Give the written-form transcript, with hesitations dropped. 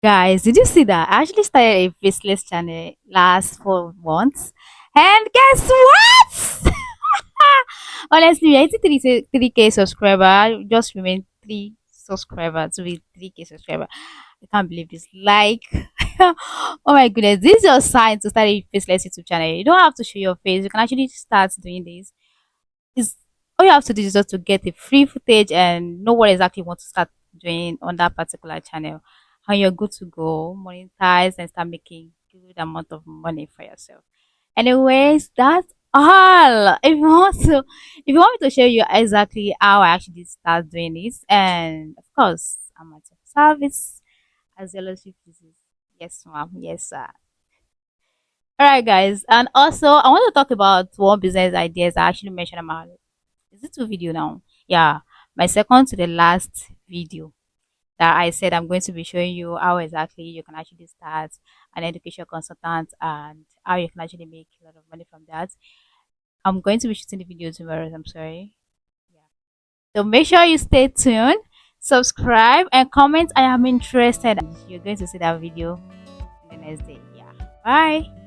Guys, did you see that? I actually started a Faceless channel last 4 months. And guess what? Honestly, I hit 3K subscriber. Just remain 3 subscribers to be 3K subscriber. I can't believe this. Like, oh my goodness, this is your sign to start a Faceless YouTube channel. You don't have to show your face. You can actually start doing this. Is all you have to do is just to get a free footage and know what exactly you want to start doing on that particular channel. And you're good to go, monetize and start making good amount of money for yourself. Anyways, that's all. If you want me to show you exactly how I actually start doing this, and of course I'm at your service as well as you please. Yes, ma'am. Yes, sir. All right, guys. And also, I want to talk about one business ideas I actually mentioned about. Is it two video now? Yeah, my second to the last video that I said I'm going to be showing you how exactly you can actually start an education consultant and how you can actually make a lot of money from that. I'm going to be shooting the video tomorrow. I'm sorry. Yeah. So make sure you stay tuned, subscribe, and comment. I am interested. You're going to see that video in the next day. Yeah. Bye.